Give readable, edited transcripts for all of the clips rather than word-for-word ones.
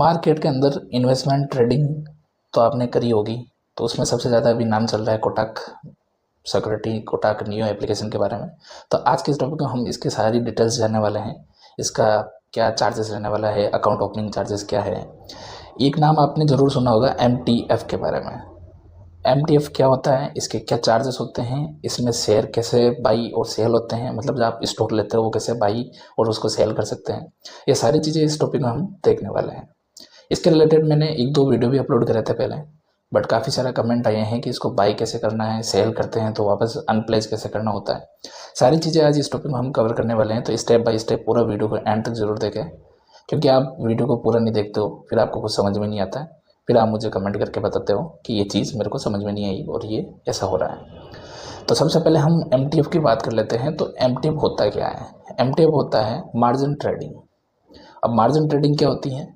Market के अंदर investment trading तो आपने करी होगी, तो उसमें सबसे ज़्यादा अभी नाम चल रहा है Kotak security, Kotak neo application के बारे में। तो आज के इस टॉपिक में हम इसकी सारी डिटेल्स जानने वाले हैं। इसका क्या चार्जेस रहने वाला है, अकाउंट ओपनिंग चार्जेस क्या है। एक नाम आपने ज़रूर सुना होगा MTF के बारे में। MTF क्या होता है, इसके क्या चार्जेस होते हैं, इसमें शेयर कैसे बाई और सेल होते हैं, मतलब जब आप स्टॉक लेते हो वो कैसे बाई और उसको सेल कर सकते हैं, ये सारी चीज़ें इस टॉपिक में हम देखने वाले हैं। इसके रिलेटेड मैंने 1-2 वीडियो भी अपलोड करे थे पहले, बट काफ़ी सारा कमेंट आए हैं कि इसको बाई कैसे करना है, सेल करते हैं तो वापस अनप्लेस कैसे करना होता है। सारी चीज़ें आज इस टॉपिक में हम कवर करने वाले हैं, तो स्टेप बाय स्टेप पूरा वीडियो को एंड तक जरूर देखें, क्योंकि आप वीडियो को पूरा नहीं देखते हो फिर आपको कुछ समझ में नहीं आता है, फिर आप मुझे कमेंट करके बताते हो कि ये चीज़ मेरे को समझ में नहीं आई और ये ऐसा हो रहा है। तो सबसे पहले हम MTF की बात कर लेते हैं। तो MTF होता क्या है? MTF होता है मार्जिन ट्रेडिंग। अब मार्जिन ट्रेडिंग क्या होती है?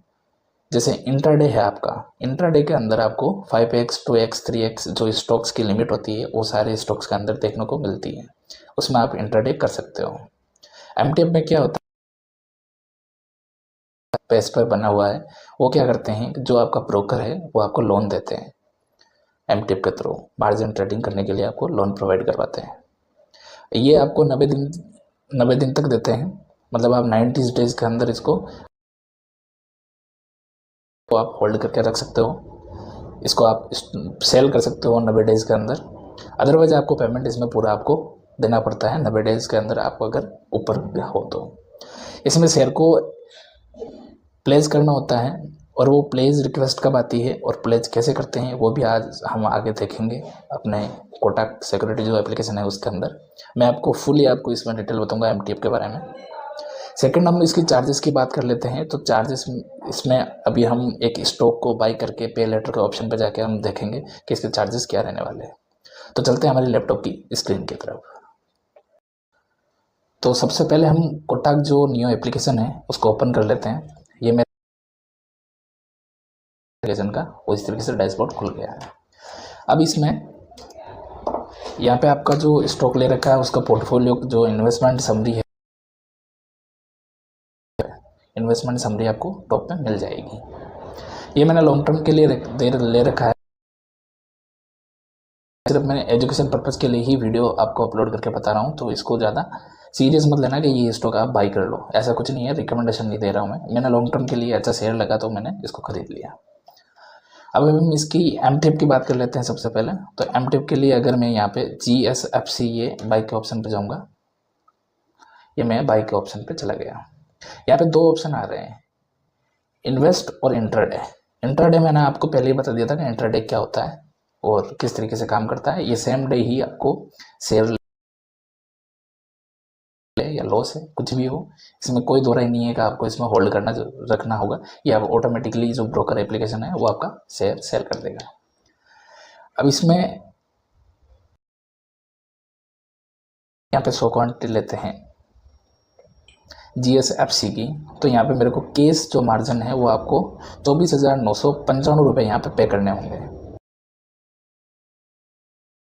जैसे इंट्राडे है आपका, इंट्राडे के अंदर आपको 5x 2x 3x जो स्टॉक्स की लिमिट होती है वो सारे स्टॉक्स के अंदर देखने को मिलती है, उसमें आप इंट्राडे कर सकते हो। MTF में क्या होता है, पेज पर बना हुआ है, वो क्या करते हैं कि जो आपका ब्रोकर है वो आपको लोन देते हैं, MTF के थ्रू मार्जिन ट्रेडिंग करने के लिए आपको लोन प्रोवाइड करवाते हैं। ये आपको 90 दिन तक देते हैं, मतलब आप 90 डेज के अंदर इसको तो आप होल्ड करके रख सकते हो, इसको आप सेल कर सकते हो 90 डेज़ के अंदर। अदरवाइज आपको पेमेंट इसमें पूरा आपको देना पड़ता है 90 डेज़ के अंदर, आपको अगर ऊपर हो तो। इसमें शेयर को प्लेस करना होता है, और वो प्लेस रिक्वेस्ट कब आती है और प्लेस कैसे करते हैं वो भी आज हम आगे देखेंगे अपने कोटक सिक्योरिटी जो एप्लीकेशन है उसके अंदर। मैं आपको फुली आपको इसमें डिटेल बताऊँगा MTF के बारे में। सेकंड हम इसकी चार्जेस की बात कर लेते हैं। तो चार्जेस इसमें अभी हम एक स्टॉक को बाई करके पे लेटर के ऑप्शन पर जाके हम देखेंगे कि इसके चार्जेस क्या रहने वाले हैं। तो चलते हैं हमारी लैपटॉप की स्क्रीन की तरफ। तो सबसे पहले हम कोटक जो नियो एप्लीकेशन है उसको ओपन कर लेते हैं। ये मेरे एप्लीकेशन का वो इस तरीके से डैशबोर्ड खुल गया है। अब इसमें यहाँ पे आपका जो स्टॉक ले रखा है उसका पोर्टफोलियो जो इन्वेस्टमेंट समरी है, इन्वेस्टमेंट समरी आपको टॉप पे मिल जाएगी। ये मैंने लॉन्ग टर्म के लिए ले रखा है, सिर्फ मैंने एजुकेशन पर्पज़ के लिए ही वीडियो आपको अपलोड करके बता रहा हूँ, तो इसको ज़्यादा सीरियस मत लेना कि ये स्टॉक आप बाई कर लो, ऐसा कुछ नहीं है, रिकमेंडेशन नहीं दे रहा हूँ मैंने लॉन्ग टर्म के लिए अच्छा शेयर लगा तो मैंने इसको खरीद लिया। अब हम इसकी MTF की बात कर लेते हैं सबसे पहले। तो MTF के लिए अगर मैं यहाँ पे GSFC ये बाई के ऑप्शन पे जाऊँगा, ये मैं बाई के ऑप्शन पे चला गया। यहाँ पे 2 ऑप्शन आ रहे हैं, इन्वेस्ट और इंट्राडे। इंट्राडे मैंने आपको पहले ही बता दिया था कि इंट्राडे क्या होता है और किस तरीके से काम करता है। ये सेम डे ही आपको शेयर ले या लॉस है कुछ भी हो, इसमें कोई दो राय नहीं है कि आपको इसमें होल्ड करना रखना होगा, ये आप ऑटोमेटिकली जो ब्रोकर एप्लीकेशन है वो आपका शेयर सेल कर देगा। अब इसमें यहाँ पे 100 क्वांटिटी लेते हैं GSFC की, तो यहाँ पे मेरे को केस जो मार्जिन है वो आपको 24,995 रुपये यहाँ पे पे करने होंगे।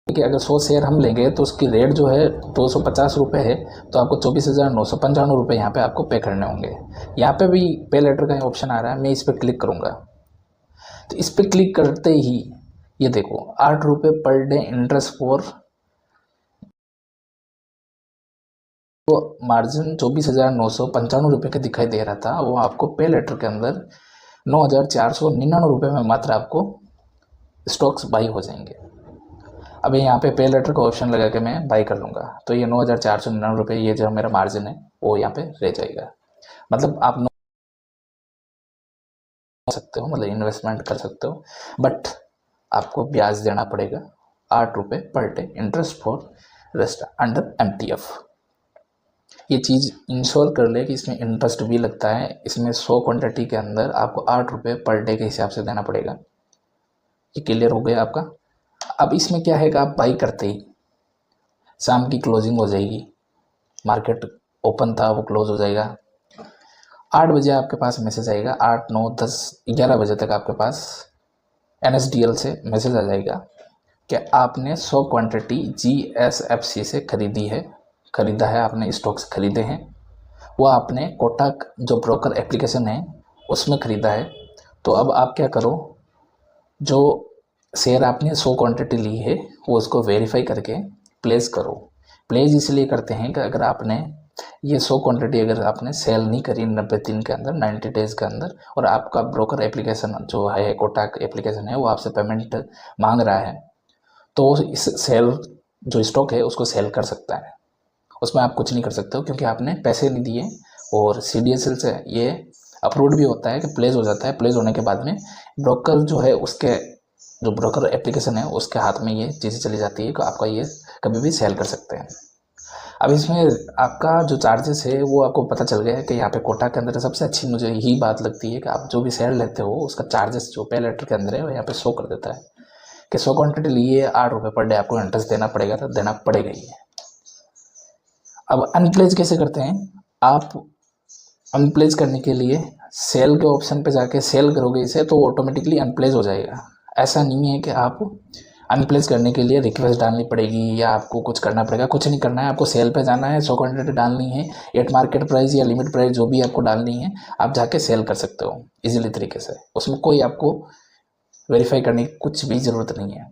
कि अगर 100 शेयर हम लेंगे तो उसकी रेट जो है 250 रुपये है, तो आपको 24,995 रुपये यहाँ पे आपको पे करने होंगे। यहाँ पे भी पे लेटर का ऑप्शन आ रहा है, मैं इस पर क्लिक करूँगा। तो इस पर क्लिक करते ही ये देखो 8 रुपये पर डे इंटरेस्ट फॉर, वो मार्जिन 24,995 रुपये का दिखाई दे रहा था, वो आपको पे लेटर के अंदर 9,499 रुपये में मात्र आपको स्टॉक्स बाई हो जाएंगे। अब यहाँ पे लेटर का ऑप्शन लगा के मैं बाई कर लूँगा, तो ये 9,499 रुपये ये जो मेरा मार्जिन है वो यहाँ पे रह जाएगा। मतलब आप सकते हो, मतलब इन्वेस्टमेंट कर सकते हो, बट आपको ब्याज देना पड़ेगा 8 रुपये per day interest for rest under MTF। ये चीज़ इंश्योर कर ले कि इसमें इंटरेस्ट भी लगता है। इसमें 100 क्वांटिटी के अंदर आपको 8 रुपये पर डे के हिसाब से देना पड़ेगा। ये क्लियर हो गया आपका। अब इसमें क्या है कि आप बाई करते ही शाम की क्लोजिंग हो जाएगी, मार्केट ओपन था वो क्लोज हो जाएगा, 8 बजे आपके पास मैसेज आएगा, 8 9 10 11 बजे तक आपके पास NSDL से मैसेज आ जाएगा कि आपने 100 क्वांटिटी GSFC से खरीदा है, आपने स्टॉक्स खरीदे हैं, वो आपने कोटक जो ब्रोकर एप्लीकेशन है उसमें ख़रीदा है, तो अब आप क्या करो, जो शेयर आपने 100 क्वांटिटी ली है वो उसको वेरीफाई करके प्लेस करो। प्लेस इसलिए करते हैं कि अगर आपने ये 100 क्वांटिटी अगर आपने सेल नहीं करी 90 दिन के अंदर, 90 डेज़ के अंदर, और आपका ब्रोकर एप्लीकेशन जो है, कोटक एप्लीकेशन है, वो आपसे पेमेंट मांग रहा है, तो इस सेल जो स्टॉक है उसको सेल कर सकता है। उसमें आप कुछ नहीं कर सकते हो क्योंकि आपने पैसे नहीं दिए, और CDSL से ये अप्रूव्ड भी होता है कि प्लेस हो जाता है। प्लेस होने के बाद में ब्रोकर जो है, उसके जो ब्रोकर एप्लीकेशन है उसके हाथ में ये चीज़ें चली जाती है कि आपका ये कभी भी सेल कर सकते हैं। अब इसमें आपका जो चार्जेस है वो आपको पता चल गया है कि यहाँ पे कोटा के अंदर सबसे अच्छी मुझे यही बात लगती है कि आप जो भी शेयर लेते हो उसका चार्जेस जो पे लेटर के अंदर है वो यहाँ पे शो कर देता है कि 100 क्वांटिटी लिए 8 रुपये पर डे आपको इंटरेस्ट देना पड़ेगा, तो देना पड़ेगा ही है। अब अनप्लेज कैसे करते हैं, आप अनप्लेज करने के लिए सेल के ऑप्शन पे जाके सेल करोगे इसे तो ऑटोमेटिकली अनप्लेज हो जाएगा। ऐसा नहीं है कि आप अनप्लेस करने के लिए रिक्वेस्ट डालनी पड़ेगी या आपको कुछ करना पड़ेगा, कुछ नहीं करना है। आपको सेल पे जाना है, 100 क्वांटिटी डालनी है, एट मार्केट प्राइस या लिमिट प्राइस जो भी आपको डालनी है, आप जाके सेल कर सकते हो इजीली तरीके से। उसमें कोई आपको वेरीफाई करने की कुछ भी ज़रूरत नहीं है।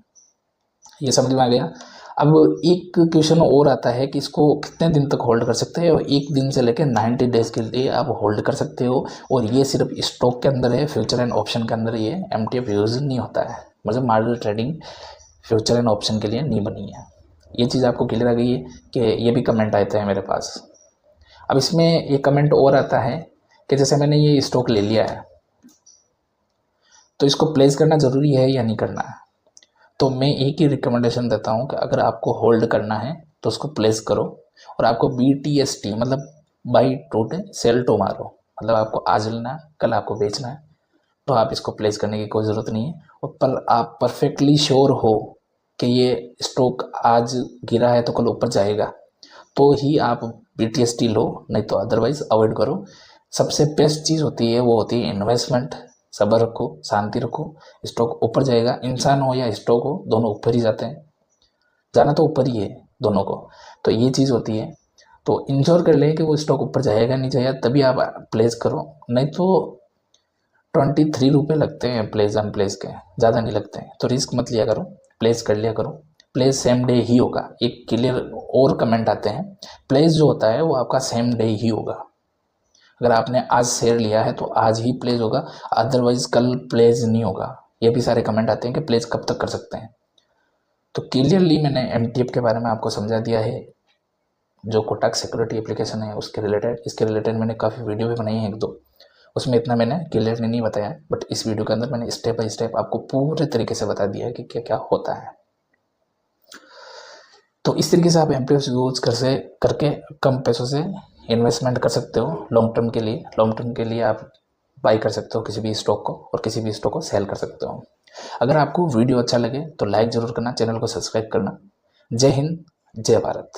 ये समझ में आ गया। अब एक क्वेश्चन और आता है कि इसको कितने दिन तक होल्ड कर सकते हैं, और 1 दिन से लेकर 90 डेज़ के लिए आप होल्ड कर सकते हो। और ये सिर्फ स्टॉक के अंदर है, फ्यूचर एंड ऑप्शन के अंदर ये MTF यूज़ नहीं होता है, मतलब marginal trading future and option के लिए नहीं बनी है। ये चीज़ आपको क्लियर आ गई है कि ये भी कमेंट आते हैं मेरे पास। अब इसमें एक कमेंट और आता है कि जैसे मैंने ये स्टॉक ले लिया है तो इसको प्लेस करना ज़रूरी है या नहीं करना है। तो मैं एक ही रिकमेंडेशन देता हूँ कि अगर आपको होल्ड करना है तो उसको प्लेस करो, और आपको BTST मतलब बाई टुडे सेल टुमारो, मतलब आपको आज लेना है कल आपको बेचना है, तो आप इसको प्लेस करने की कोई ज़रूरत नहीं है। और पर आप परफेक्टली श्योर हो कि ये स्टॉक आज गिरा है तो कल ऊपर जाएगा तो ही आप BTST लो, नहीं तो अदरवाइज़ अवॉइड करो। सबसे बेस्ट चीज़ होती है वो होती है इन्वेस्टमेंट। सब्र रखो, शांति रखो, स्टॉक ऊपर जाएगा। इंसान हो या स्टॉक हो, दोनों ऊपर ही जाते हैं, जाना तो ऊपर ही है दोनों को। तो ये चीज़ होती है, तो इंश्योर कर लें कि वो स्टॉक ऊपर जाएगा नहीं जाएगा, तभी आप प्लेस करो। नहीं तो 23 रुपये लगते हैं प्लेस अनप्लेस के, ज़्यादा नहीं लगते हैं, तो रिस्क मत लिया करो, प्लेस कर लिया करो। प्लेस सेम डे ही होगा। एक क्लियर और कमेंट आते हैं, प्लेस जो होता है वो आपका सेम डे ही होगा। अगर आपने आज शेयर लिया है तो आज ही प्लेस होगा, अदरवाइज कल प्लेस नहीं होगा। ये भी सारे कमेंट आते हैं कि प्लेस कब तक कर सकते हैं। तो क्लियरली मैंने MTF के बारे में आपको समझा दिया है, जो कोटक सिक्योरिटी एप्लीकेशन है उसके रिलेटेड। इसके रिलेटेड मैंने काफ़ी वीडियो भी बनाई है 1-2, उसमें इतना मैंने क्लियरली नहीं बताया, बट इस वीडियो के अंदर मैंने स्टेप बाय स्टेप आपको पूरे तरीके से बता दिया है कि क्या क्या होता है। तो इस तरीके से आप MTF यूज करके कम पैसों से इन्वेस्टमेंट कर सकते हो लॉन्ग टर्म के लिए। लॉन्ग टर्म के लिए आप बाई कर सकते हो किसी भी स्टॉक को, और किसी भी स्टॉक को सेल कर सकते हो। अगर आपको वीडियो अच्छा लगे तो लाइक ज़रूर करना, चैनल को सब्सक्राइब करना। जय हिंद, जय भारत।